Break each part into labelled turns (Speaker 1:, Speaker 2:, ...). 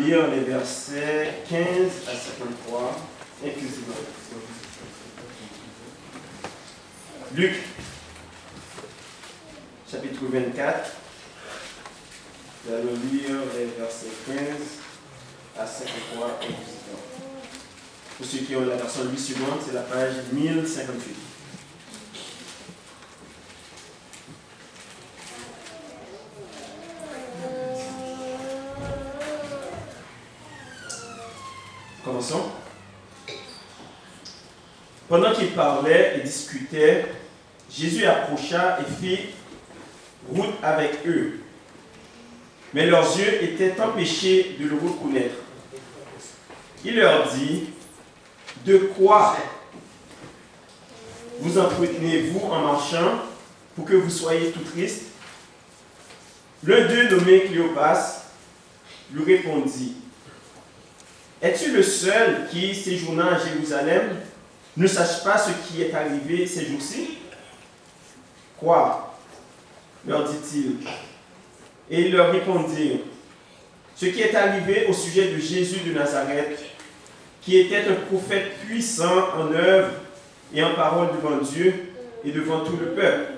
Speaker 1: lire les versets 15 à 53, inclusivement. Luc, chapitre 24. Nous allons lire les versets 15 à 53 inclusivement. Pour ceux qui ont la version 8 secondes, c'est la page 1058. Commençons. Pendant qu'ils parlaient et discutaient, Jésus approcha et fit route avec eux. Mais leurs yeux étaient empêchés de le reconnaître. Il leur dit, « De quoi vous entretenez-vous en marchant pour que vous soyez tout tristes ?» L'un d'eux, nommé Cléopas, lui répondit, « Es-tu le seul qui, séjournant à Jérusalem, ne sache pas ce qui est arrivé ces jours-ci? » « Quoi ?» leur dit-il. Et ils leur répondirent, « Ce qui est arrivé au sujet de Jésus de Nazareth, qui était un prophète puissant en œuvre et en parole devant Dieu et devant tout le peuple.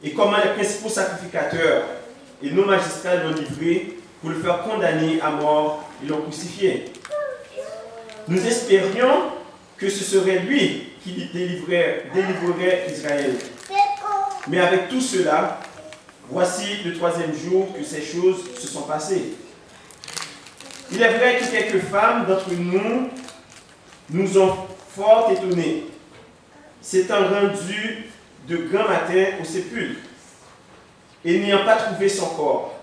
Speaker 1: Et comment les principaux sacrificateurs et nos magistrats l'ont livré pour le faire condamner à mort et l'ont crucifié. Nous espérions que ce serait lui qui délivrerait Israël. Mais avec tout cela, voici le 3e jour que ces choses se sont passées. Il est vrai que quelques femmes d'entre nous ont fort étonnés, s'étant rendues de grand matin au sépulcre, et n'ayant pas trouvé son corps.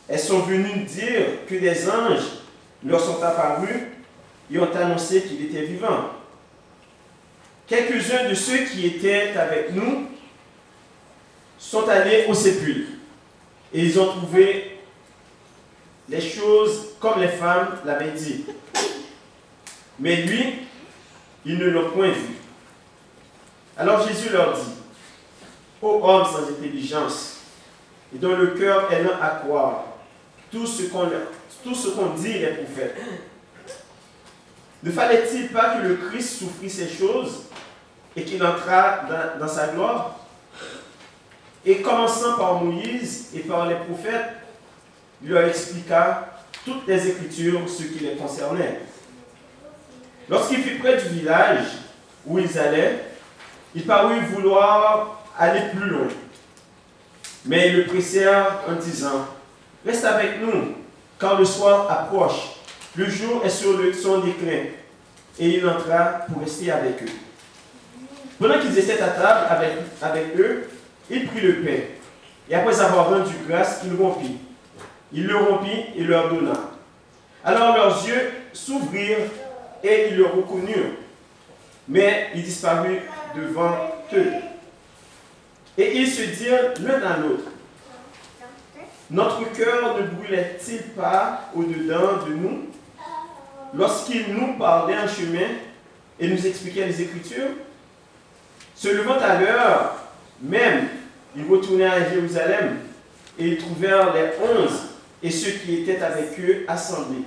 Speaker 1: Elles sont venues dire que des anges leur sont apparus et ont annoncé qu'il était vivant. Quelques-uns de ceux qui étaient avec nous sont allés au sépulcre, et ils ont trouvé les choses comme les femmes l'avaient dit. Mais lui, ils ne l'ont point vu. Alors Jésus leur dit, « Ô hommes sans intelligence, et dont le cœur est lent à croire tout ce qu'on dit les prophètes, ne fallait-il pas que le Christ souffrit ces choses et qu'il entrât dans sa gloire? Et commençant par Moïse et par les prophètes, il leur expliqua toutes les Écritures, ce qui les concernait. Lorsqu'il fut près du village où ils allaient, il parut vouloir aller plus loin. Mais ils le pressèrent en disant, « Reste avec nous, car le soir approche, le jour est sur son déclin. » Et il entra pour rester avec eux. Pendant qu'ils étaient à table avec eux, il prit le pain, et après avoir rendu grâce, il rompit. Il le rompit et leur donna. Alors leurs yeux s'ouvrirent et ils le reconnurent, mais il disparut devant eux. Et ils se dirent l'un à l'autre, « Notre cœur ne brûlait-il pas au-dedans de nous lorsqu'il nous parlait en chemin et nous expliquait les Écritures? » Se levant à l'heure même, ils retournèrent à Jérusalem et ils trouvèrent les 11 et ceux qui étaient avec eux assemblés,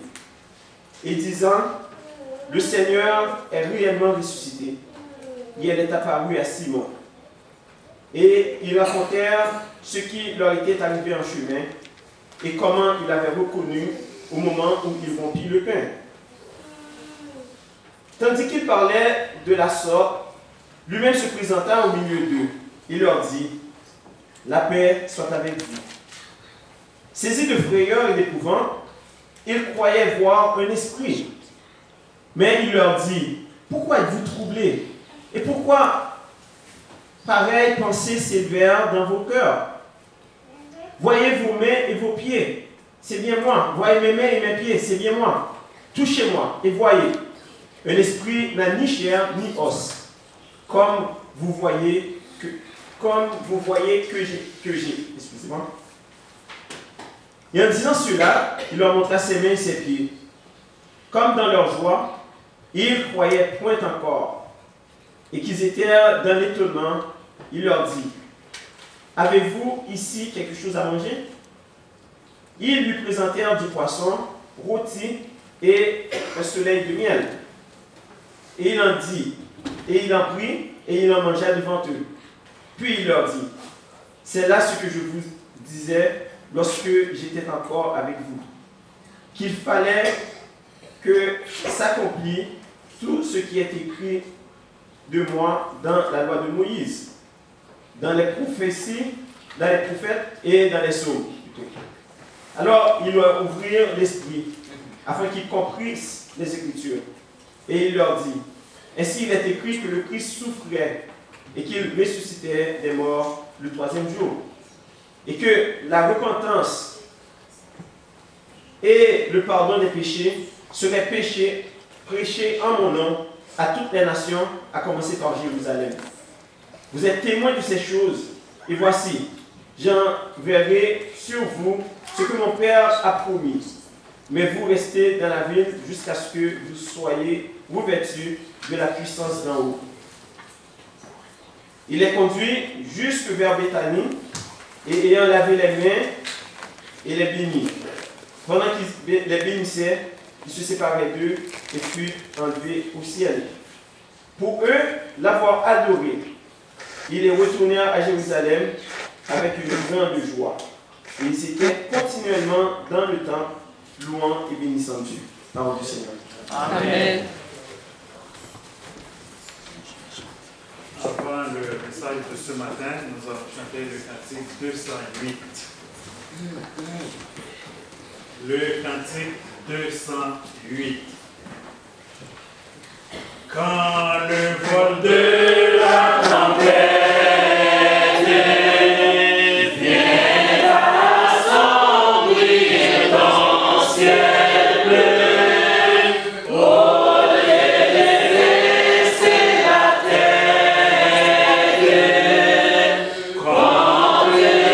Speaker 1: et disant, « Le Seigneur est réellement ressuscité, et elle est apparue à Simon. » Et ils racontèrent ce qui leur était arrivé en chemin et comment ils l'avaient reconnu au moment où ils rompirent le pain. Tandis qu'il parlait de la sorte, lui-même se présenta au milieu d'eux et leur dit, « La paix soit avec vous. » Saisis de frayeur et d'épouvante, ils croyaient voir un esprit. Mais il leur dit, « Pourquoi êtes-vous troublés? Et pourquoi pareille pensée s'élevèrent dans vos cœurs? Voyez vos mains et vos pieds, c'est bien moi. Voyez mes mains et mes pieds, c'est bien moi. Touchez-moi et voyez. Un esprit n'a ni chair ni os, comme vous voyez que j'ai. Excusez-moi. Et en disant cela, il leur montra ses mains et ses pieds. Comme dans leur joie, ils ne croyaient point encore, et qu'ils étaient dans l'étonnement, il leur dit, « Avez-vous ici quelque chose à manger? » Ils lui présentèrent du poisson, rôti et un soleil de miel. Et il en dit, et il en prit, et il en mangea devant eux. Puis il leur dit, c'est là ce que je vous disais lorsque j'étais encore avec vous, qu'il fallait que s'accomplisse tout ce qui est écrit de moi dans la loi de Moïse, dans les prophéties, dans les prophètes et dans les psaumes. Alors il leur ouvrirent l'esprit, afin qu'ils comprissent les Écritures. Et il leur dit, ainsi il est écrit que le Christ souffrait et qu'il ressuscitait des morts le troisième jour. Et que la repentance et le pardon des péchés seraient prêchés en mon nom à toutes les nations, à commencer par Jérusalem. Vous êtes témoins de ces choses, et voici, j'enverrai sur vous ce que mon Père a promis. Mais vous restez dans la ville jusqu'à ce que vous soyez revêtus de la puissance d'en haut. Il est conduit jusque vers Béthanie, et ayant lavé les mains, et les bénit. Pendant qu'il les bénissait, il se séparait d'eux et fut enlevé au ciel. Pour eux, l'avoir adoré, ils retournèrent à Jérusalem avec une grande joie. Et ils étaient continuellement dans le temple, louant et bénissant Dieu. Parole du Seigneur.
Speaker 2: Amen.
Speaker 3: Avant le message de ce matin, nous avons chanté le cantique 208. Le cantique 208. Quand le vol de la tempête vient assombrir dans le ciel bleu, au lieu de laisser la terre, comme les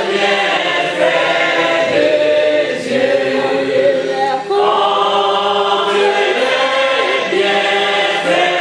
Speaker 3: bienfaits de Dieu, comme les bienfaits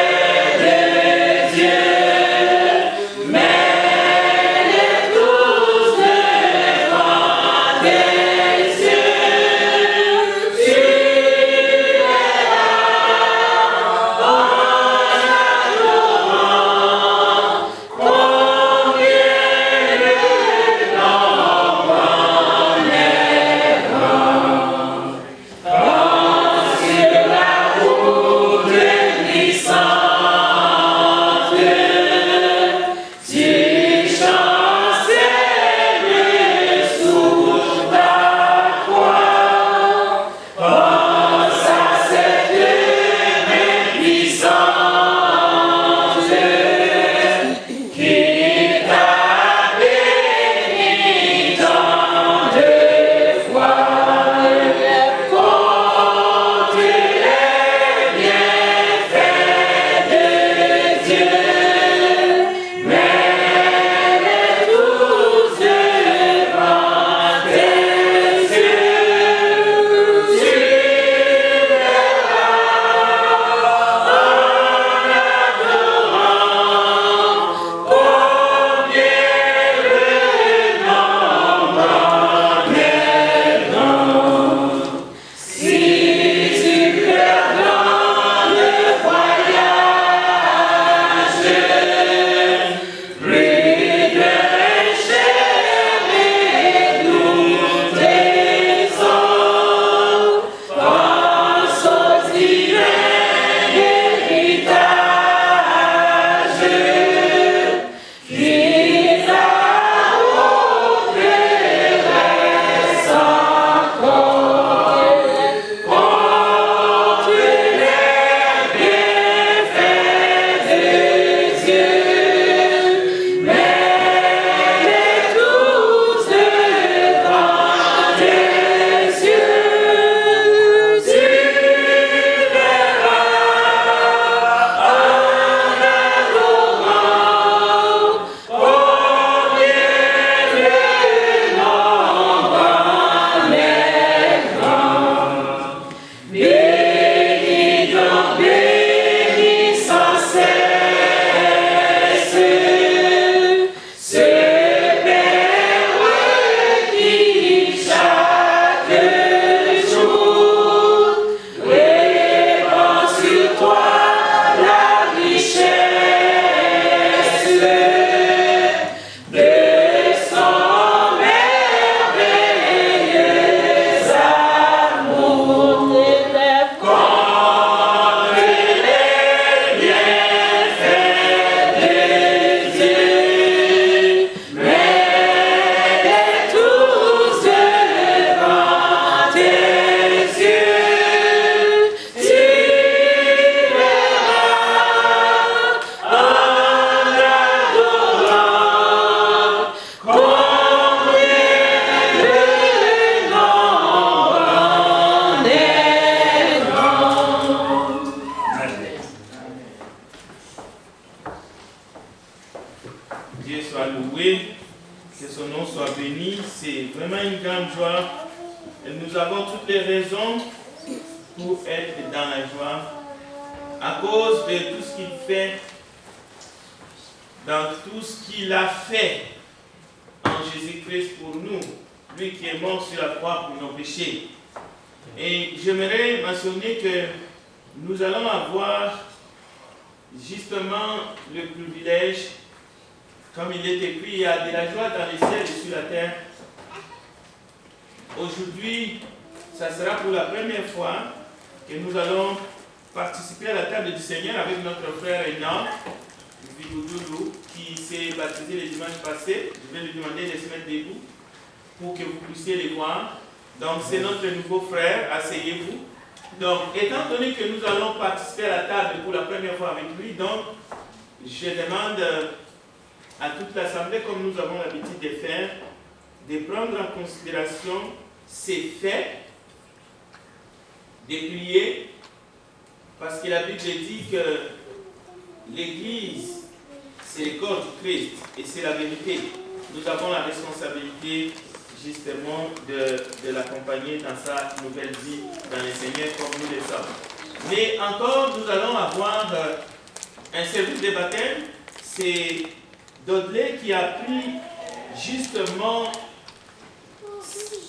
Speaker 2: une grande joie. Et nous avons toutes les raisons pour être dans la joie à cause de tout ce qu'il fait, dans tout ce qu'il a fait en Jésus-Christ pour nous, lui qui est mort sur la croix pour nos péchés. Et j'aimerais mentionner que nous allons avoir justement le privilège, comme il est écrit, il y a de la joie dans les ciels et sur la terre. Aujourd'hui, ça sera pour la première fois que nous allons participer à la table du Seigneur avec notre frère Enoch Vidoudou, qui s'est baptisé le dimanche passé. Je vais lui demander de se mettre debout pour que vous puissiez les voir. Donc, c'est notre nouveau frère, asseyez-vous. Donc, étant donné que nous allons participer à la table pour la première fois avec lui, donc, je demande à toute l'Assemblée, comme nous avons l'habitude de faire, de prendre en considération ces faits, de prier, parce que la Bible dit que l'Église, c'est le corps du Christ et c'est la vérité. Nous avons la responsabilité justement de l'accompagner dans sa nouvelle vie dans les Seigneurs comme nous le sommes. Mais encore, nous allons avoir un service de baptême. C'est Dudley qui a pris justement,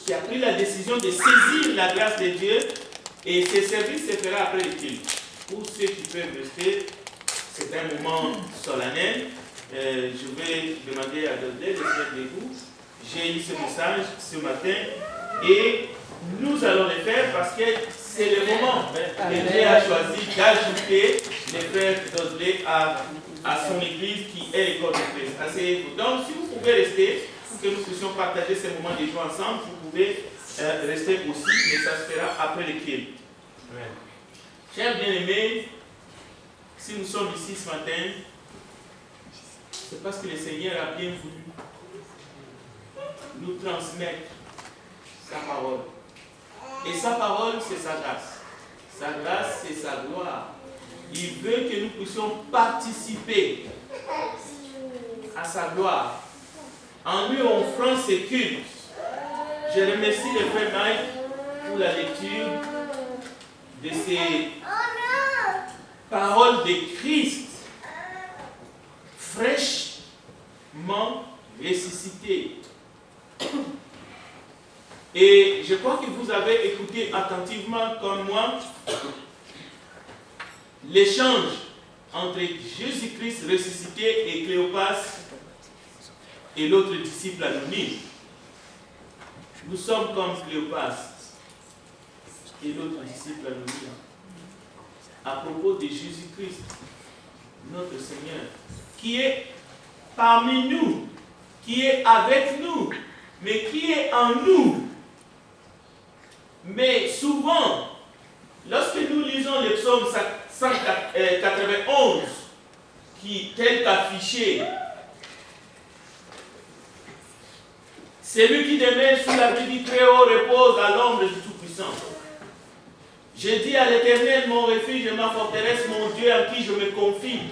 Speaker 2: qui a pris la décision de saisir la grâce de Dieu, et ce service se fera après le culte. Pour ceux qui peuvent rester, c'est un moment solennel. Je vais demander à Dudley de se mettre debout. J'ai eu ce message ce matin et nous allons le faire parce que c'est le moment que Dieu a choisi d'ajouter les frères Dudley à son église qui est le corps de Christ. Asseyez-vous. Donc, si vous pouvez rester, pour que nous puissions partager ces moments de joie ensemble, vous pouvez rester aussi, mais ça se fera après le culte. Chers bien-aimés, si nous sommes ici ce matin, c'est parce que le Seigneur a bien voulu nous transmettre sa parole. Et sa parole, c'est sa grâce. Sa grâce, c'est sa gloire. Il veut que nous puissions participer à sa gloire en lui offrant ses cultes. Je remercie le frère Mike pour la lecture de ces paroles de Christ fraîchement ressuscité. Et je crois que vous avez écouté attentivement comme moi l'échange entre Jésus-Christ ressuscité et Cléopas et l'autre disciple anonyme. Nous sommes comme Cléopas et l'autre disciple anonyme à propos de Jésus-Christ, notre Seigneur, qui est parmi nous, qui est avec nous, mais qui est en nous. Mais souvent, lorsque nous lisons le psaume 191, qui tel qu'affiché, celui qui demeure sous l'abri du Très-Haut repose à l'ombre du Tout-Puissant. Je dis à l'Éternel, mon refuge et ma forteresse, mon Dieu en qui je me confie.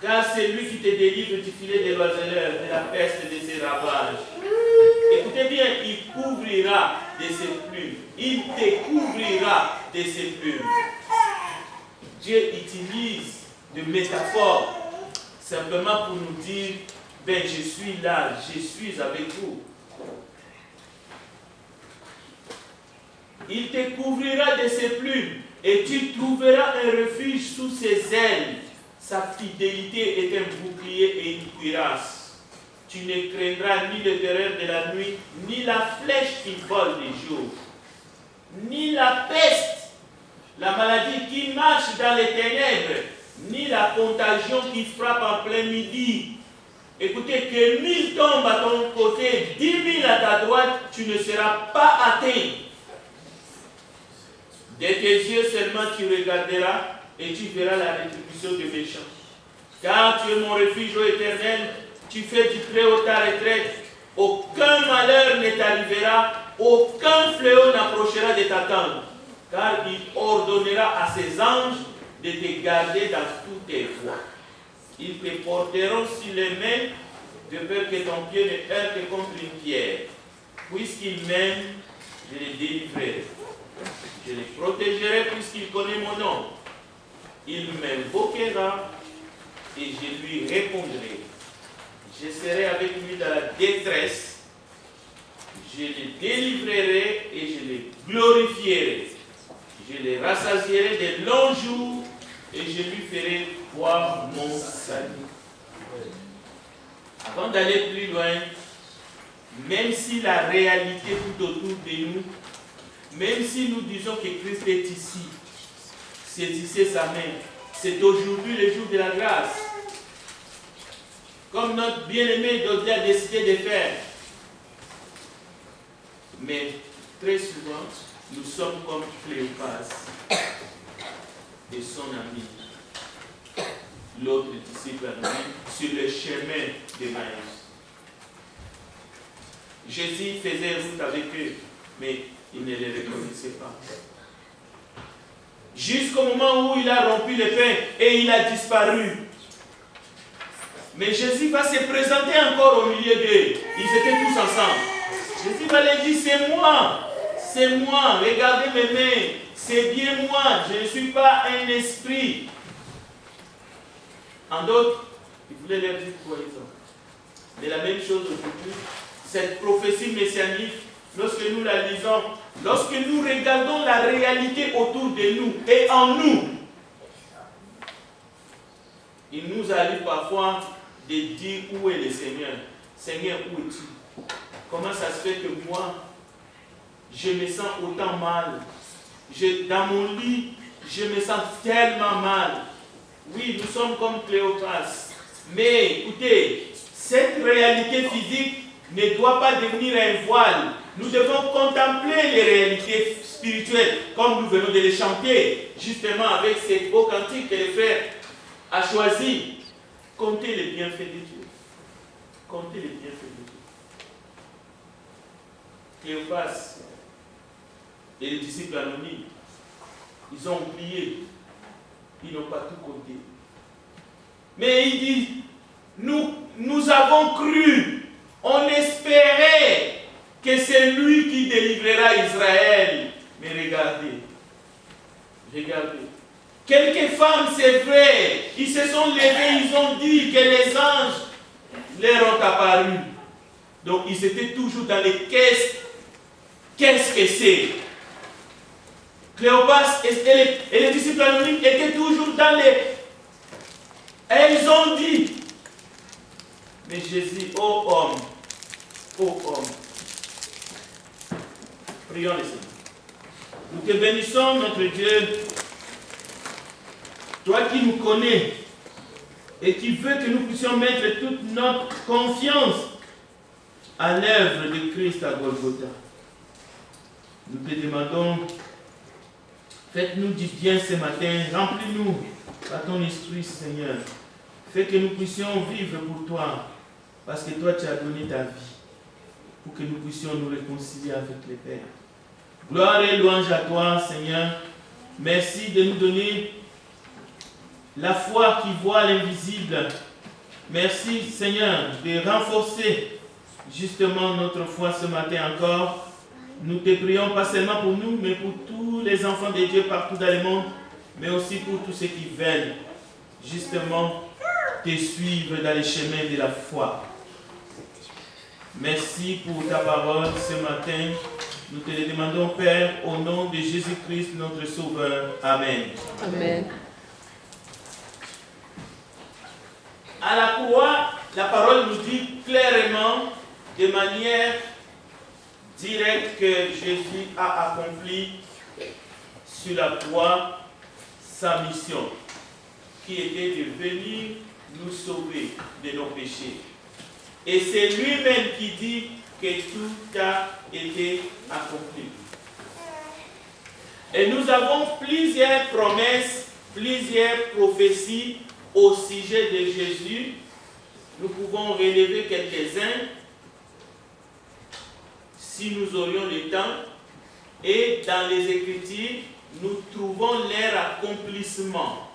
Speaker 2: Car c'est lui qui te délivre du filet des oiseleurs, de la peste et de ses ravages. Écoutez bien, il couvrira de ses plumes. Il te couvrira de ses plumes. Dieu utilise de métaphores simplement pour nous dire, ben je suis là, je suis avec vous. Il te couvrira de ses plumes et tu trouveras un refuge sous ses ailes. Sa fidélité est un bouclier et une cuirasse. Tu ne craindras ni le terreur de la nuit, ni la flèche qui vole les jours, ni la peste, la maladie qui marche dans les ténèbres, ni la contagion qui frappe en plein midi. Écoutez, que 1000 tombent à ton côté, 10 000 à ta droite, tu ne seras pas atteint. De tes yeux seulement tu regarderas et tu verras la rétribution des méchants. Car tu es mon refuge, ô Éternel, tu fais du Très-Haut ta retraite. Aucun malheur ne t'arrivera, aucun fléau n'approchera de ta tente. Car il ordonnera à ses anges de te garder dans toutes tes voies. Ils te porteront sur les mains, de peur que ton pied ne heurte contre une pierre. puisqu'il m'aime, je les délivrerai. Je les protégerai puisqu'il connaît mon nom. Il m'invoquera et je lui répondrai. Je serai avec lui dans la détresse. Je les délivrerai et je les glorifierai. Je les rassasierai de longs jours et je lui ferai voir mon salut. Avant d'aller plus loin, même si la réalité tout autour de nous, même si nous disons que Christ est ici, saisissez sa main, c'est aujourd'hui le jour de la grâce. Comme notre bien-aimé Dodi a décidé de faire. Mais très souvent, nous sommes comme Cléopas et son ami, l'autre disciple anonyme, sur le chemin d'Emmaüs. Jésus faisait route avec eux, mais il ne les reconnaissait pas. Jusqu'au moment où il a rompu le pain et il a disparu. Mais Jésus va se présenter encore au milieu d'eux. Ils étaient tous ensemble. Jésus va leur dire, c'est moi, regardez mes mains, c'est bien moi, je ne suis pas un esprit. En d'autres, il voulait leur dire quoi ils ont. Mais la même chose aujourd'hui, cette prophétie messianique, lorsque nous la lisons, lorsque nous regardons la réalité autour de nous et en nous, il nous arrive parfois de dire où est le Seigneur. Seigneur, où es-tu? Comment ça se fait que moi, je me sens autant mal? Dans mon lit, je me sens tellement mal. Oui, nous sommes comme Cléopas. Mais écoutez, cette réalité physique ne doit pas devenir un voile. Nous devons contempler les réalités spirituelles, comme nous venons de les chanter, justement avec ces beaux cantiques que le frère a choisi. Comptez les bienfaits de Dieu. Comptez les bienfaits de Dieu. Cléopas et les disciples anonymes, ils ont oublié. Ils n'ont pas tout compté. Mais il dit, nous avons cru, on espérait que c'est lui qui délivrera Israël. Mais regardez, quelques femmes, c'est vrai, ils se sont levés, ils ont dit que les anges leur ont apparu. Donc ils étaient toujours dans les qu'est-ce que c'est? Cléopas et les disciples anonymes étaient toujours dans les... Et ils ont dit, mais Jésus, ô homme, prions le Seigneur. Nous te bénissons, notre Dieu, toi qui nous connais et qui veux que nous puissions mettre toute notre confiance à l'œuvre de Christ à Golgotha. Nous te demandons, faites-nous du bien ce matin, remplis-nous par ton esprit, Seigneur. Fais que nous puissions vivre pour toi, parce que toi tu as donné ta vie, pour que nous puissions nous réconcilier avec le Père. Gloire et louange à toi, Seigneur. Merci de nous donner la foi qui voit l'invisible. Merci, Seigneur, de renforcer justement notre foi ce matin encore. Nous te prions pas seulement pour nous, mais pour tous les enfants de Dieu partout dans le monde, mais aussi pour tous ceux qui veulent justement te suivre dans les chemins de la foi. Merci pour ta parole ce matin. Nous te le demandons, Père, au nom de Jésus-Christ, notre Sauveur. Amen.
Speaker 4: Amen.
Speaker 2: À la croix, la parole nous dit clairement, de manière directe, que Jésus a accompli sur la croix sa mission, qui était de venir nous sauver de nos péchés. Et c'est lui-même qui dit que tout a été accompli. Et nous avons plusieurs promesses, plusieurs prophéties au sujet de Jésus. Nous pouvons relever quelques-uns si nous aurions le temps. Et dans les Écritures, nous trouvons leur accomplissement.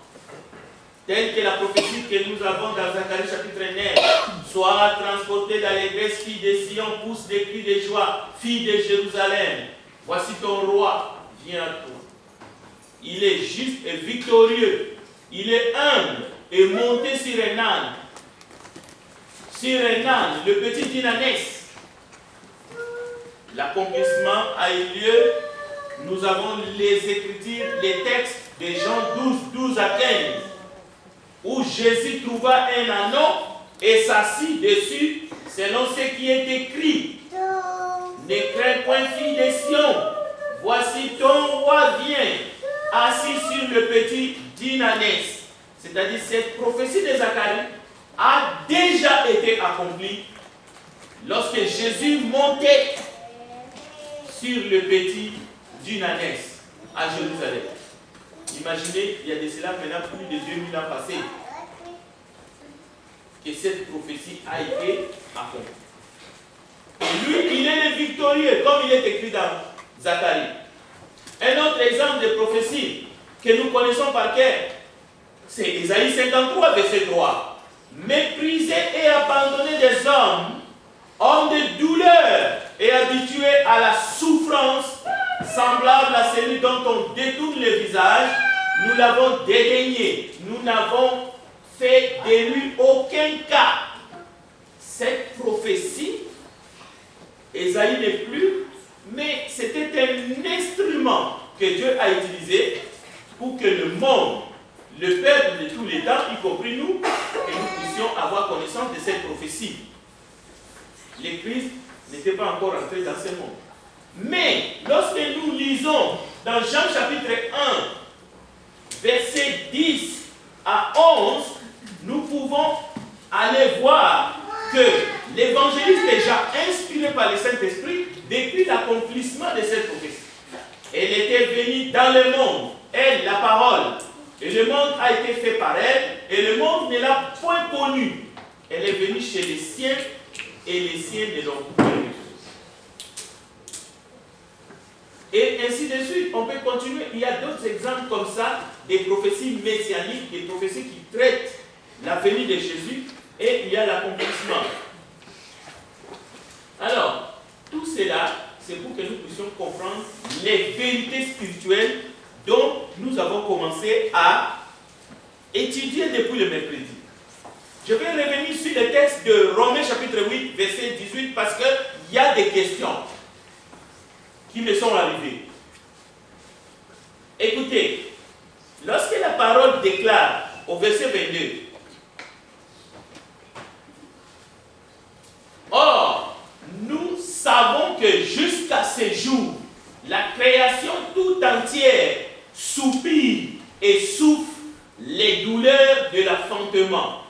Speaker 2: Tel que la prophétie que nous avons dans Zacharie chapitre 9 Sois transporté d'allégresse, fille de Sion, pousse des cris de joie, fille de Jérusalem. Voici ton roi, vient à toi. Il est juste et victorieux. Il est humble et monté sur un âne. Sur un âne, le petit dynanès. L'accomplissement a eu lieu. Nous avons les écritures, les textes de Jean 12 à 15, où Jésus trouva un anneau et s'assit dessus, selon ce qui est écrit. Ne crains point, fille de Sion, voici ton roi vient, assis sur le petit dynanès. C'est-à-dire, cette prophétie de Zacharie a déjà été accomplie lorsque Jésus montait sur le petit dynanès à Jérusalem. Imaginez, il y a de cela maintenant plus de 2000 ans passés, que cette prophétie a été accomplie. Et lui, il est le victorieux, comme il est écrit dans Zacharie. Un autre exemple de prophétie que nous connaissons par cœur, c'est Isaïe 53, verset 3. Méprisé et abandonné des hommes de douleur et habitués à la souffrance, semblable à celui dont on détourne le visage, nous l'avons dédaigné. Nous n'avons fait de lui aucun cas. Cette prophétie, Ésaïe n'est plus, mais c'était un instrument que Dieu a utilisé pour que le monde, le peuple de tous les temps, y compris nous, que nous puissions avoir connaissance de cette prophétie. Les Christ n'étaient pas encore entrés dans ce monde. Mais lorsque nous lisons dans Jean chapitre 1, versets 10 à 11, nous pouvons aller voir que l'évangéliste, déjà inspiré par le Saint-Esprit, décrit l'accomplissement de cette prophétie. Elle était venue dans le monde, elle, la parole, et le monde a été fait par elle, et le monde ne l'a point connue. Elle est venue chez les siens, et les siens ne l'ont pas connue. Et ainsi de suite, on peut continuer. Il y a d'autres exemples comme ça, des prophéties messianiques, des prophéties qui traitent la venue de Jésus, et il y a l'accomplissement. Alors, tout cela, c'est pour que nous puissions comprendre les vérités spirituelles dont nous avons commencé à étudier depuis le mercredi. Je vais revenir sur le texte de Romains chapitre 8, verset 18, parce qu'il y a des questions qui me sont arrivées. Écoutez, lorsque la parole déclare au verset 22, or, nous savons que jusqu'à ce jour, la création tout entière soupire et souffre les douleurs de l'enfantement.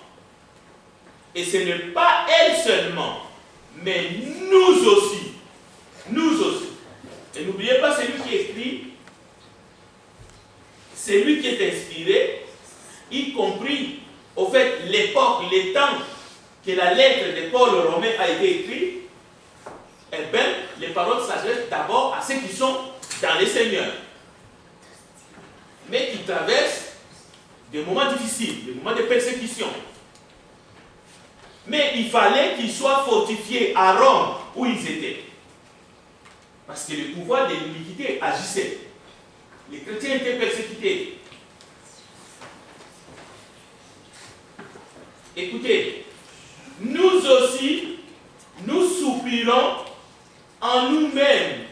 Speaker 2: Et ce n'est pas elle seulement, mais nous aussi. Nous aussi. Et n'oubliez pas, celui qui écrit, c'est lui qui est inspiré, y compris, au fait, l'époque, les temps que la lettre de Paul aux Romains a été écrite. Eh bien, les paroles s'adressent d'abord à ceux qui sont dans les Seigneurs, mais qui traversent des moments difficiles, des moments de persécution. Mais il fallait qu'ils soient fortifiés à Rome, où ils étaient. Parce que le pouvoir de l'iniquité agissait. Les chrétiens étaient persécutés. Écoutez, nous aussi, nous soupirons en nous-mêmes,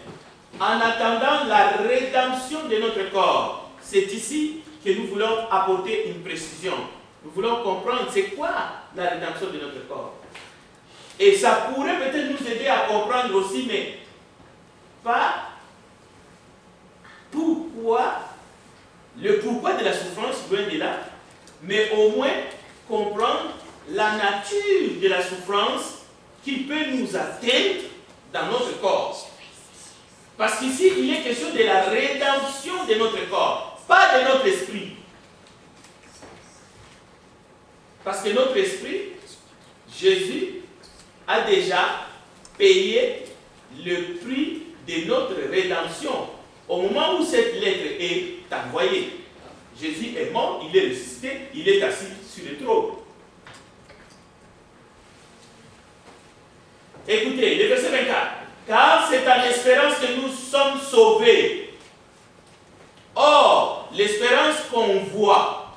Speaker 2: en attendant la rédemption de notre corps. C'est ici que nous voulons apporter une précision. Nous voulons comprendre c'est quoi la rédemption de notre corps. Et ça pourrait peut-être nous aider à comprendre aussi, mais pas pourquoi, le pourquoi de la souffrance, loin de là, mais au moins comprendre la nature de la souffrance qui peut nous atteindre dans notre corps. Parce qu'ici, il est question de la rédemption de notre corps, pas de notre esprit. Parce que notre esprit, Jésus a déjà payé le prix de notre rédemption. Au moment où cette lettre est envoyée, Jésus est mort, il est ressuscité, il est assis sur le trône. Écoutez, le verset 24. Car c'est en espérance que nous sommes sauvés. Or, l'espérance qu'on voit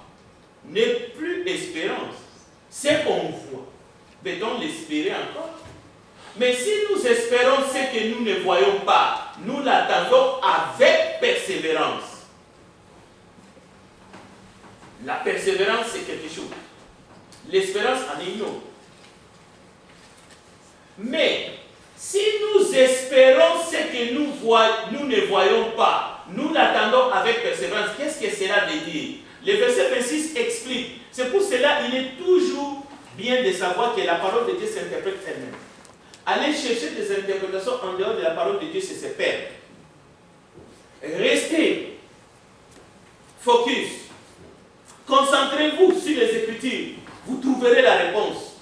Speaker 2: n'est plus espérance. C'est qu'on voit. Peut-on l'espérer encore? Mais si nous espérons ce que nous ne voyons pas, nous l'attendons avec persévérance. La persévérance, c'est quelque chose. L'espérance en est une autre. Mais, si nous espérons ce que nous ne voyons pas, nous l'attendons avec persévérance, qu'est-ce que cela veut dire? Le verset 26 explique. C'est pour cela qu'il est toujours bien de savoir que la parole de Dieu s'interprète elle-même. Aller chercher des interprétations en dehors de la parole de Dieu, c'est se perdre. Restez focus. Concentrez-vous sur les Écritures. Vous trouverez la réponse.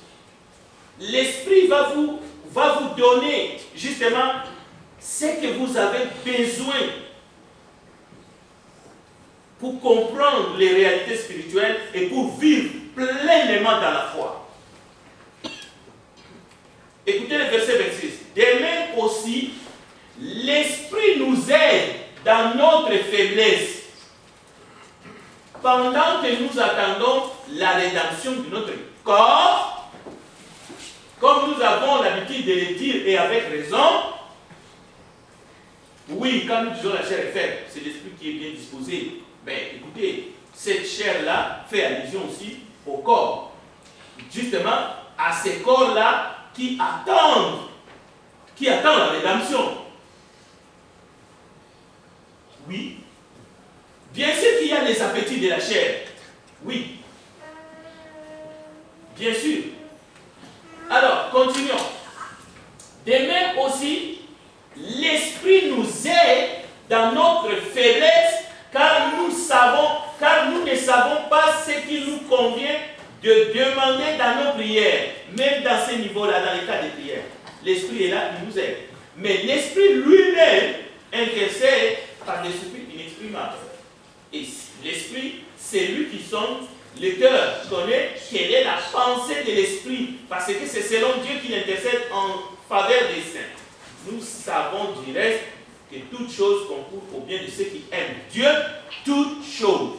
Speaker 2: L'Esprit va vous donner justement ce que vous avez besoin pour comprendre les réalités spirituelles et pour vivre pleinement dans la foi. Écoutez le verset 26. De même aussi, l'Esprit nous aide dans notre faiblesse, pendant que nous attendons la rédemption de notre corps, comme nous avons l'habitude de le dire et avec raison. Oui, quand nous disons la chair est faible, c'est l'Esprit qui est bien disposé. Mais écoutez, cette chair-là fait allusion aussi au corps. Justement, à ces corps-là qui attendent la rédemption. Oui. Bien sûr qu'il y a les appétits de la chair. Oui. Bien sûr. Alors, continuons. De même aussi, l'Esprit nous aide dans notre faiblesse, car nous ne savons pas ce qu'il nous convient de demander dans nos prières, même dans ces niveaux-là, dans les cas de prière. L'Esprit est là, il nous aide. Mais l'Esprit lui-même intercède par l'Esprit inexprimable. Et l'Esprit, c'est lui qui sonde le cœur, connaît quelle est la pensée de l'Esprit, parce que c'est selon Dieu qu'il intercède en faveur des saints. Nous savons du reste que toute chose concourt au bien de ceux qui aiment Dieu, toutes choses.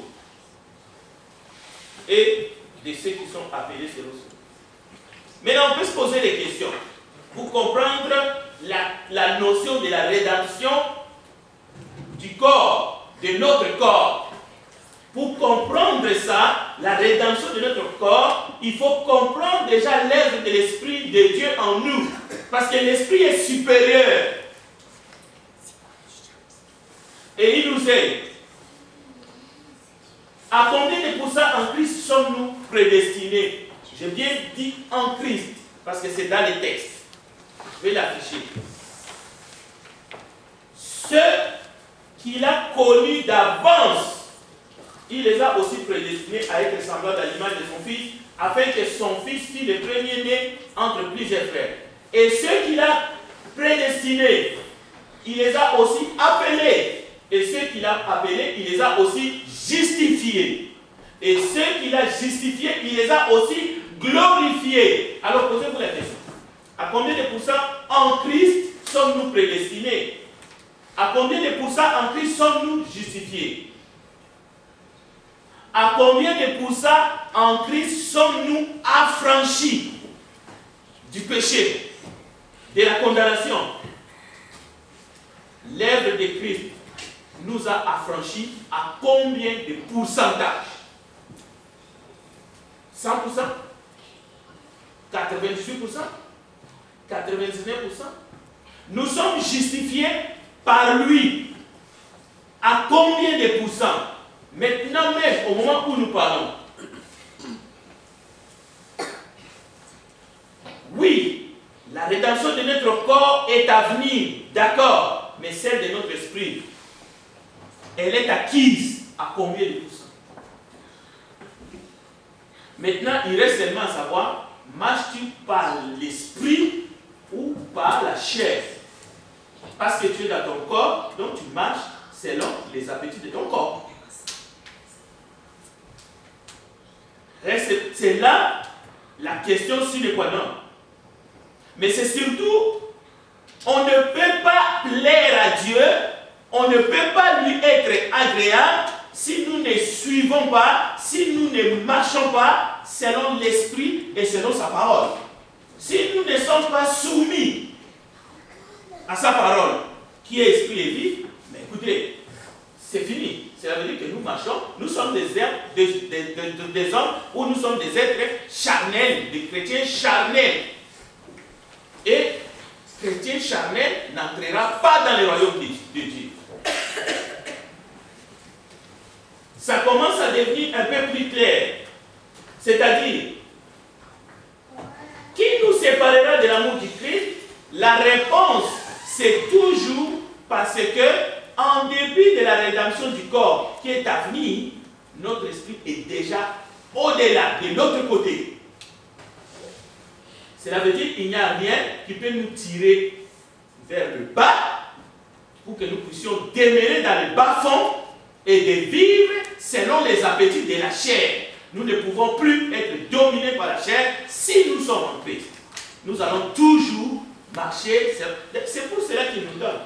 Speaker 2: Et de ceux qui sont appelés selon ce. Maintenant, on peut se poser des questions pour comprendre la notion de la rédemption du corps, de notre corps. Pour comprendre ça, la rédemption de notre corps, il faut comprendre déjà l'œuvre de l'Esprit de Dieu en nous. Parce que l'Esprit est supérieur. Et il nous aide. À combien de pourcents en Christ sommes-nous prédestinés? J'ai bien dit en Christ, parce que c'est dans les textes. Je vais l'afficher. Ceux qu'il a connus d'avance, il les a aussi prédestinés à être semblables à l'image de son Fils, afin que son Fils fût le premier-né entre plusieurs frères. Et ceux qu'il a prédestinés, il les a aussi appelés. Et ceux qu'il a appelés, il les a aussi justifiés. Et ceux qu'il a justifiés, il les a aussi glorifiés. Alors posez-vous la question. À combien de pourcents en Christ sommes-nous prédestinés? À combien de pourcents en Christ sommes-nous justifiés? À combien de pourcents en Christ sommes-nous affranchis du péché, de la condamnation? L'œuvre de Christ nous a affranchis à combien de pourcentage? 100%? 98%? 99%? Nous sommes justifiés par lui. À combien de pourcents? Maintenant même, au moment où nous parlons. Oui, la rédemption de notre corps est à venir, d'accord, mais celle de notre esprit, elle est acquise à combien de pourcents? Maintenant, il reste seulement à savoir, marches-tu par l'esprit ou par la chair? Parce que tu es dans ton corps, donc tu marches selon les appétits de ton corps. C'est là la question sur le quoi non. Mais c'est surtout, on ne peut pas plaire à Dieu, on ne peut pas lui être agréable si nous ne suivons pas, si nous ne marchons pas selon l'Esprit et selon sa parole. Si nous ne sommes pas soumis à sa parole, qui est esprit et vie, mais écoutez, c'est fini. Cela veut dire que nous marchons, nous sommes des hommes ou nous sommes des êtres charnels, des chrétiens charnels. Et chrétien charnel n'entrera pas dans le royaume de Dieu. Ça commence à devenir un peu plus clair. C'est-à-dire, qui nous séparera de l'amour du Christ? La réponse, c'est toujours parce que, en dépit de la rédemption du corps qui est à venir, notre esprit est déjà au-delà, de l'autre côté. Cela veut dire qu'il n'y a rien qui peut nous tirer vers le bas pour que nous puissions demeurer dans le bas-fond et de vivre selon les appétits de la chair. Nous ne pouvons plus être dominés par la chair si nous sommes en Christ. Nous allons toujours marcher. C'est pour cela qu'il nous donne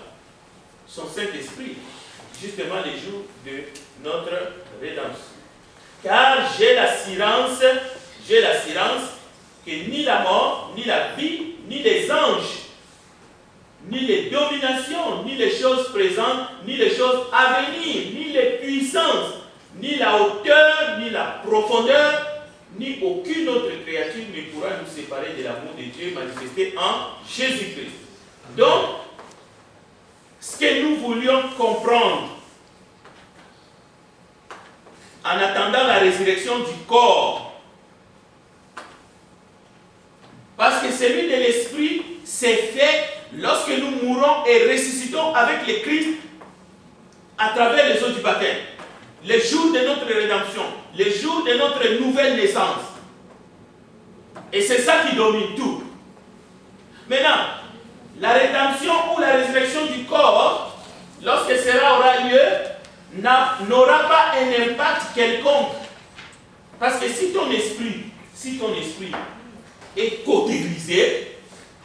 Speaker 2: son Saint-Esprit, justement les jours de notre rédemption. Car j'ai l'assurance que ni la mort, ni la vie, ni les anges, ni les dominations, ni les choses présentes, ni les choses à venir, ni les puissances, ni la hauteur, ni la profondeur, ni aucune autre créature ne pourra nous séparer de l'amour de Dieu manifesté en Jésus-Christ. Donc, ce que nous voulions comprendre en attendant la résurrection du corps, parce que celui de l'esprit s'est fait lorsque nous mourons et ressuscitons avec le Christ à travers les eaux du baptême, les jours de notre rédemption, les jours de notre nouvelle naissance. Et c'est ça qui domine tout. Maintenant, la rédemption ou la résurrection du corps, lorsque cela aura lieu, n'aura pas un impact quelconque. Parce que si ton esprit est cautérisé,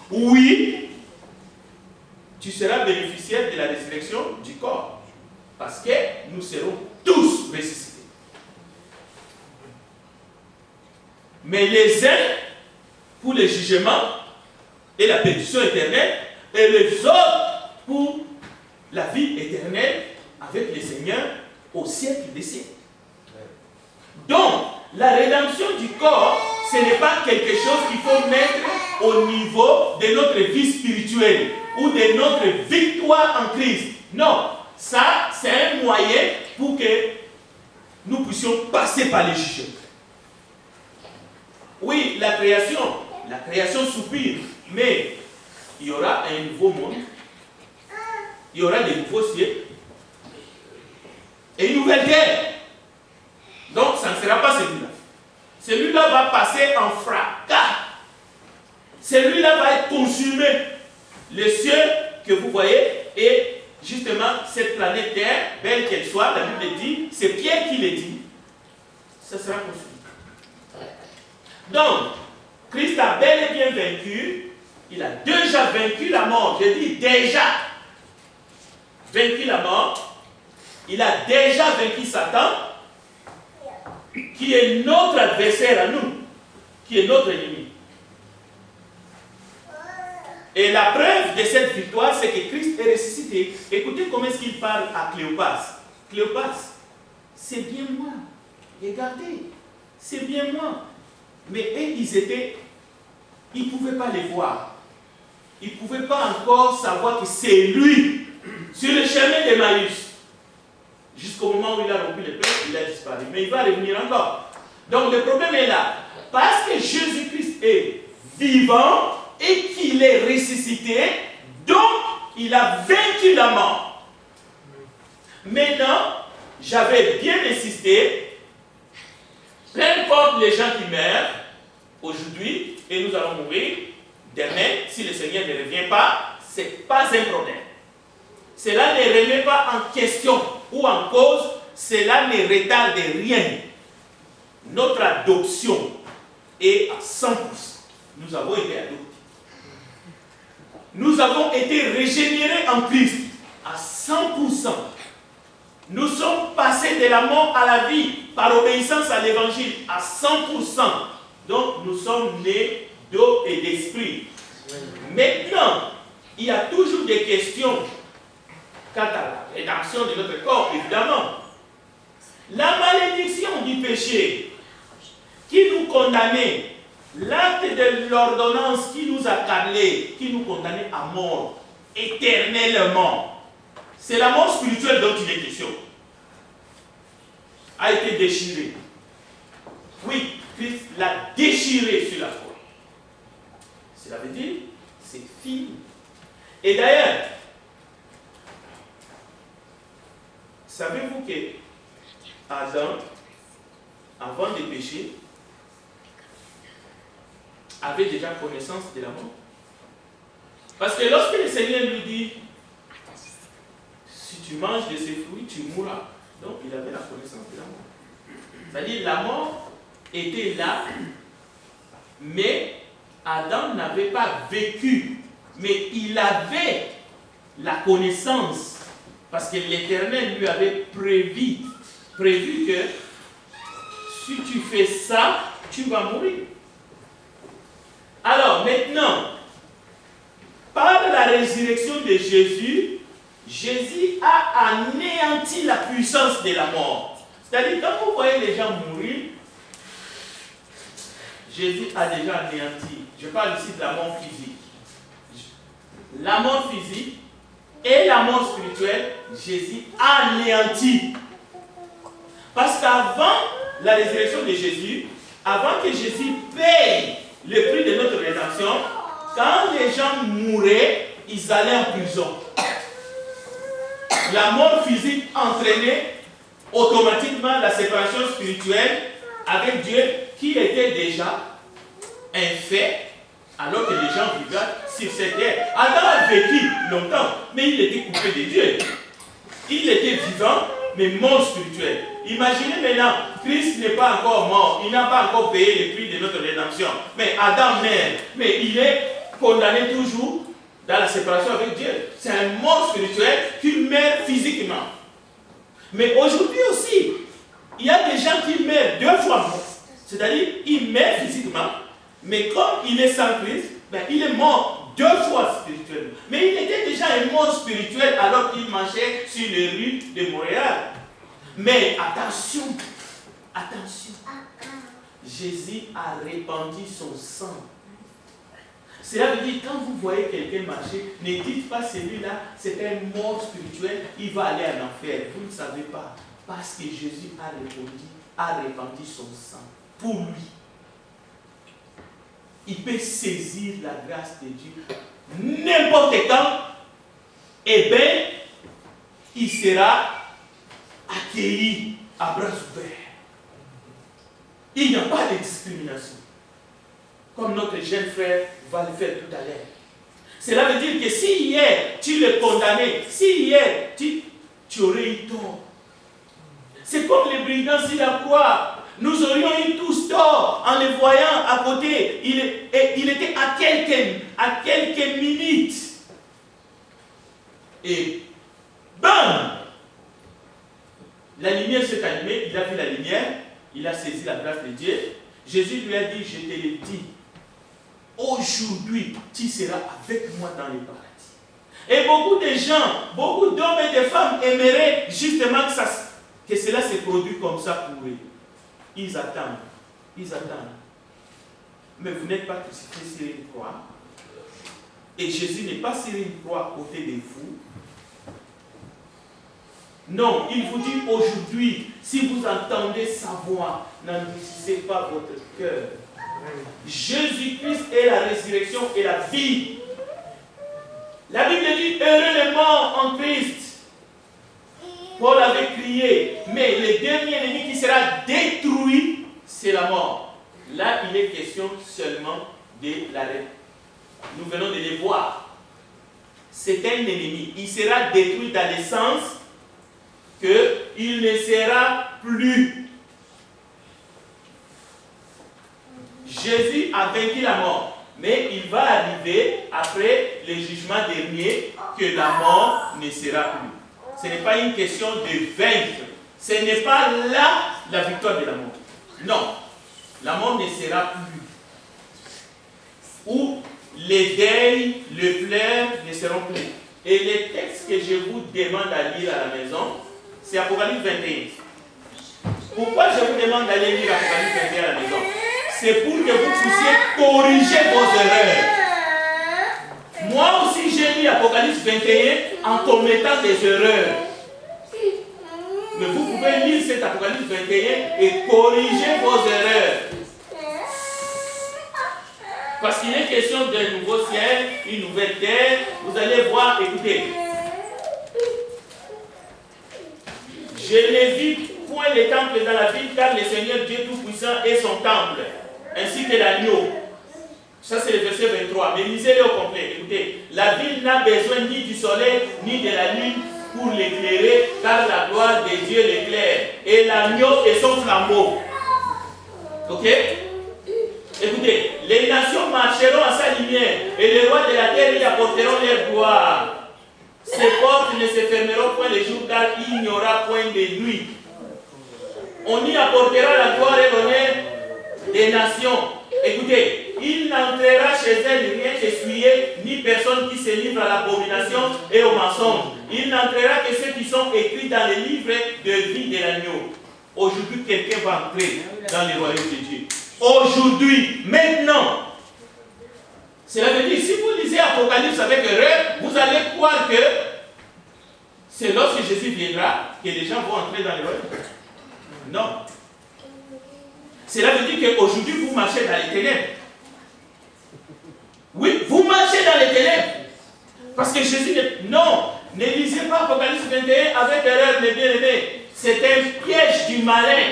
Speaker 2: oui, tu seras bénéficiaire de la résurrection du corps. Parce que nous serons tous ressuscités. Mais les uns pour le jugement et la perdition éternelle, et les autres pour la vie éternelle avec le Seigneur au siècle des siècles. Donc, la rédemption du corps, ce n'est pas quelque chose qu'il faut mettre au niveau de notre vie spirituelle ou de notre victoire en Christ. Non, ça, c'est un moyen pour que nous puissions passer par les jugements. Oui, la création soupire, mais il y aura un nouveau monde, il y aura des nouveaux cieux et une nouvelle terre. Donc, ça ne sera pas celui-là. Celui-là va passer en fracas. Celui-là va être consumé. Les cieux que vous voyez et justement cette planète Terre, belle qu'elle soit, la Bible dit, c'est Pierre qui le dit, ça sera consumé. Donc, Christ a bel et bien vaincu. Il a déjà vaincu la mort. Je dis déjà vaincu la mort. Il a déjà vaincu Satan, qui est notre adversaire à nous, qui est notre ennemi. Et la preuve de cette victoire, c'est que Christ est ressuscité. Écoutez comment est-ce qu'il parle à Cléopas. Cléopas, c'est bien moi. Regardez, c'est bien moi. Mais eux, ils ne pouvaient pas les voir. Ils ne pouvaient pas encore savoir que c'est lui, sur le chemin d'Emmaüs. Jusqu'au moment où il a rompu le pain, il a disparu. Mais il va revenir encore. Donc le problème est là. Parce que Jésus-Christ est vivant et qu'il est ressuscité, donc il a vaincu la mort. Maintenant, j'avais bien insisté, peu importe les gens qui meurent aujourd'hui, et nous allons mourir demain, si le Seigneur ne revient pas, ce n'est pas un problème. Cela ne remet pas en question ou en cause, cela ne retarde rien. Notre adoption est à 100%. Nous avons été adoptés. nous avons été régénérés en Christ à 100%. Nous sommes passés de la mort à la vie par obéissance à l'évangile à 100%. Donc nous sommes nés d'eau et d'esprit. Maintenant, il y a toujours des questions quant à la rédemption de notre corps, évidemment. La malédiction du péché qui nous condamnait, l'acte de l'ordonnance qui nous accablait, qui nous condamnait à mort éternellement, c'est la mort spirituelle dont il est question, a été déchirée. Oui, Christ l'a déchirée sur la croix. Cela veut dire, c'est fini. Et d'ailleurs, savez-vous que Adam, avant de pécher, avait déjà connaissance de la mort? Parce que lorsque le Seigneur lui dit, si tu manges de ces fruits, tu mourras. Donc il avait la connaissance de la mort. C'est-à-dire la mort était là, mais Adam n'avait pas vécu, mais il avait la connaissance, parce que l'Éternel lui avait prévu que si tu fais ça, tu vas mourir. Alors maintenant, par la résurrection de Jésus, Jésus a anéanti la puissance de la mort. C'est-à-dire, quand vous voyez les gens mourir, Jésus a déjà anéanti. Je parle ici de la mort physique. La mort physique et la mort spirituelle, Jésus a anéanti. Parce qu'avant la résurrection de Jésus, avant que Jésus paye le prix de notre rédemption, quand les gens mouraient, ils allaient en prison. La mort physique entraînait automatiquement la séparation spirituelle avec Dieu qui était déjà un fait alors que les gens vivaient sur cette terre. Adam a vécu longtemps, mais il était coupé de Dieu. Il était vivant, mais mort spirituel. Imaginez maintenant, Christ n'est pas encore mort, il n'a pas encore payé le prix de notre rédemption. Mais Adam meurt, mais il est condamné toujours dans la séparation avec Dieu. C'est un mort spirituel qui meurt physiquement. Mais aujourd'hui aussi, il y a des gens qui meurent 2 fois. C'est-à-dire, il meurt physiquement, mais comme il est sans Christ, il est mort 2 fois spirituellement. Mais il était déjà un mort spirituel alors qu'il marchait sur les rues de Montréal. Mais attention, Jésus a répandu son sang. Cela veut dire, quand vous voyez quelqu'un marcher, ne dites pas celui-là, c'est un mort spirituel, il va aller en enfer. Vous ne savez pas. Parce que Jésus a répandu son sang pour lui. Il peut saisir la grâce de Dieu n'importe quand, et bien, il sera accueilli à bras ouverts. Il n'y a pas de discrimination. Comme notre jeune frère va le faire tout à l'heure. Cela veut dire que si hier tu le condamnais, si hier tu aurais eu tort. C'est comme les brigands sur la croix. Nous aurions eu tous tort en les voyant à côté. Il était à quelques minutes. Et bam! La lumière s'est allumée, il a vu la lumière, il a saisi la grâce de Dieu. Jésus lui a dit, je te le dis, aujourd'hui, tu seras avec moi dans le paradis. Et beaucoup de gens, beaucoup d'hommes et de femmes aimeraient justement que cela se produise comme ça pour eux. Ils attendent. Mais vous n'êtes pas crucifiés sur une croix. Et Jésus n'est pas sur une croix à côté de vous. Non, il vous dit aujourd'hui, si vous entendez sa voix, n'endurcissez pas votre cœur. Jésus-Christ est la résurrection et la vie. La Bible dit, heureux les morts en Christ. Paul avait crié, mais le dernier ennemi qui sera détruit, c'est la mort. Là, il est question seulement de l'arrêt. Nous venons de les voir. C'est un ennemi. Il sera détruit dans le sens qu'il ne sera plus. Jésus a vaincu la mort. Mais il va arriver, après le jugement dernier, que la mort ne sera plus. Ce n'est pas une question de vaincre. Ce n'est pas là la victoire de la mort. Non. La mort ne sera plus. Ou les deuils, les pleurs ne seront plus. Et les textes que je vous demande à lire à la maison, c'est Apocalypse 21. Pourquoi je vous demande d'aller lire Apocalypse 21 à la maison? C'est pour que vous puissiez corriger vos erreurs. Moi aussi, j'ai lu Apocalypse 21 en commettant des erreurs. Mais vous pouvez lire cet Apocalypse 21 et corriger vos erreurs. Parce qu'il est question d'un nouveau ciel, une nouvelle terre. Vous allez voir, écoutez. Je ne vis point les temples dans la ville, car le Seigneur Dieu Tout-Puissant est son temple, ainsi que l'agneau. Ça, c'est le verset 23. Mais lisez-le au complet. Écoutez, la ville n'a besoin ni du soleil, ni de la lune pour l'éclairer, car la gloire de Dieu l'éclaire. Et l'agneau est son flambeau. Ok? Écoutez, les nations marcheront à sa lumière, et les rois de la terre y apporteront leur gloire. Ces portes ne se fermeront point le jour, car il n'y aura point de nuit. On y apportera la gloire et l'honneur des nations. Écoutez, il n'entrera chez elle rien qu'essuyé, ni personne qui se livre à l'abomination et au mensonge. Il n'entrera que ceux qui sont écrits dans les livres de vie de l'agneau. Aujourd'hui, quelqu'un va entrer dans le royaume de Dieu. Aujourd'hui, maintenant. Cela veut dire, si vous lisez Apocalypse avec erreur, vous allez croire que c'est lorsque Jésus viendra que les gens vont entrer dans le royaume. Non. Cela veut dire qu'aujourd'hui, vous marchez dans les ténèbres. Oui, vous marchez dans les ténèbres. Parce que Jésus ne... Non, ne lisez pas Apocalypse 21 avec erreur, mes bien-aimés. C'est un piège du malin.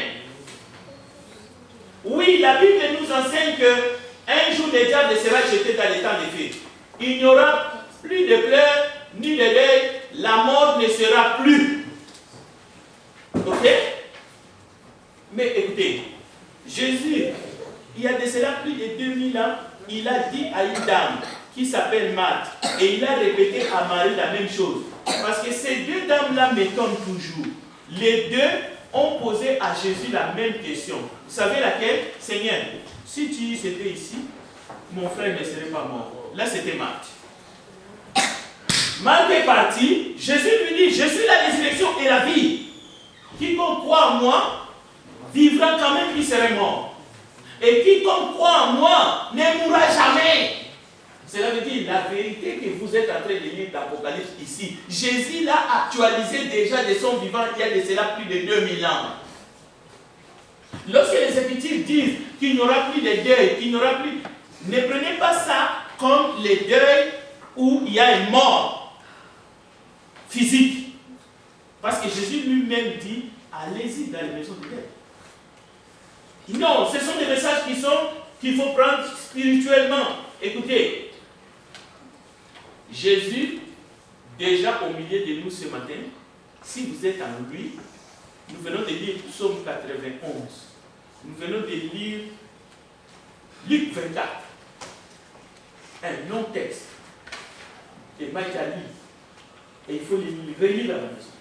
Speaker 2: Oui, la Bible nous enseigne qu'un jour le diable sera jeté dans les temps des fées. Il n'y aura plus de pleurs, ni de deuil, la mort ne sera plus. Ok? Mais écoutez, Jésus, il y a de cela plus de 2000 ans, il a dit à une dame qui s'appelle Marthe, et il a répété à Marie la même chose. Parce que ces deux dames-là m'étonnent toujours. Les deux ont posé à Jésus la même question. Vous savez laquelle? Seigneur, si tu étais ici, mon frère ne serait pas mort. Là, c'était Marthe. Marthe est partie. Jésus lui dit, je suis la résurrection et la vie. Quiconque croit en moi, vivra quand même qu'il serait mort. Et quiconque croit en moi, ne mourra jamais. Cela veut dire la vérité que vous êtes en train de lire d'Apocalypse ici. Jésus l'a actualisé déjà de son vivant il y a de cela plus de 2000 ans. Lorsque les Écritures disent qu'il n'y aura plus de deuil, qu'il n'y aura plus... Ne prenez pas ça comme les deuils où il y a une mort physique. Parce que Jésus lui-même dit, allez-y dans les maisons de deuil. Non, ce sont des messages qu'il faut prendre spirituellement. Écoutez, Jésus, déjà au milieu de nous ce matin, si vous êtes en lui, nous venons de lire Psaume 91. Nous venons de lire Luc 24. Un long texte. Et Mike a lu. Et il faut les relire à la maison.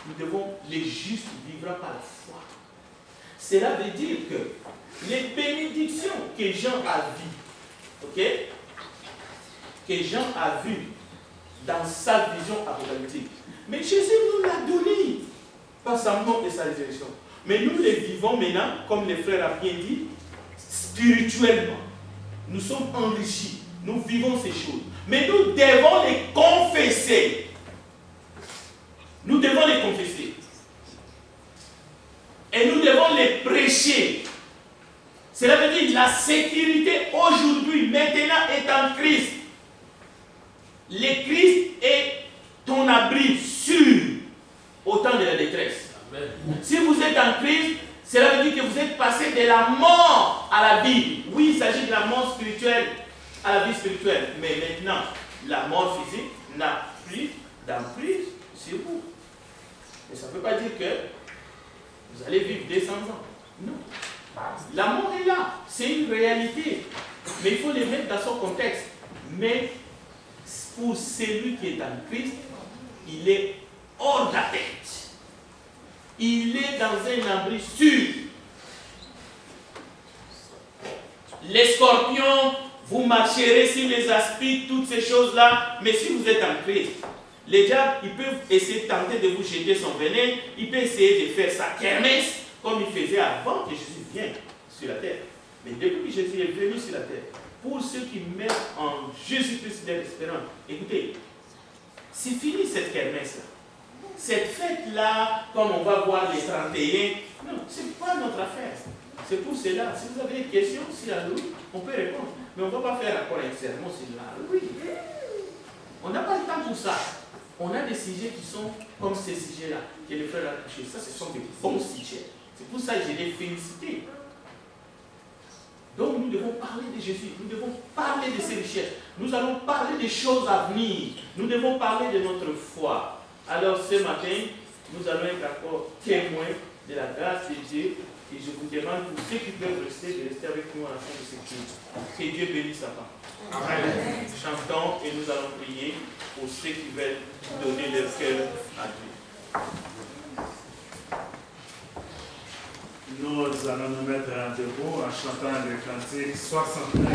Speaker 2: Nous devons, les justes vivre par la foi. Cela veut dire que les bénédictions que Jean a vues, ok? Que Jean a vues dans sa vision apocalyptique. Mais Jésus nous l'a donné par sa mort et sa résurrection. Mais nous les vivons maintenant, comme les frères ont bien dit, spirituellement. Nous sommes enrichis. Nous vivons ces choses. Mais nous devons les confesser. Nous devons les confesser. Et nous devons les prêcher. Cela veut dire la sécurité aujourd'hui, maintenant, est en Christ. Le Christ est ton abri sûr au temps de la détresse. Amen. Si vous êtes en Christ, cela veut dire que vous êtes passé de la mort à la vie. Oui, il s'agit de la mort spirituelle à la vie spirituelle. Mais maintenant, la mort physique n'a plus d'emprise sur vous. Mais ça ne veut pas dire que vous allez vivre 200 ans. Non. La mort est là. C'est une réalité. Mais il faut les mettre dans son contexte. Mais pour celui qui est en Christ, il est hors de la tête. Il est dans un abri sûr. Les scorpions, vous marcherez sur les aspides, toutes ces choses-là, mais si vous êtes en Christ, les diables, ils peuvent essayer de tenter de vous jeter son venin, ils peuvent essayer de faire sa kermesse, comme ils faisaient avant que Jésus vienne sur la terre. Mais depuis que Jésus est venu sur la terre, pour ceux qui mettent en Jésus-Christ leur espérance, écoutez, c'est fini cette kermesse-là. Cette fête-là, comme on va voir les 31, non, ce n'est pas notre affaire. C'est pour cela. Si vous avez des questions sur la loupe, on peut répondre. Mais on ne va pas faire encore un sermon sur la loupe. On n'a pas le temps pour ça. On a des sujets qui sont comme ces sujets-là, que le frère a touché. Ça, ce sont des bons sujets. C'est pour ça que je les félicite. Donc, nous devons parler de Jésus. Nous devons parler de ses richesses. Nous allons parler des choses à venir. Nous devons parler de notre foi. Alors, ce matin, nous allons être encore témoins de la grâce de Dieu. Et je vous demande, pour ceux qui peuvent rester, de rester avec nous à la fin de ce culte. Que Dieu bénisse sa part. Amen. Chantons et nous allons prier pour ceux qui veulent donner leur cœur à Dieu.
Speaker 3: Nous allons nous mettre en debout en chantant le cantique 69.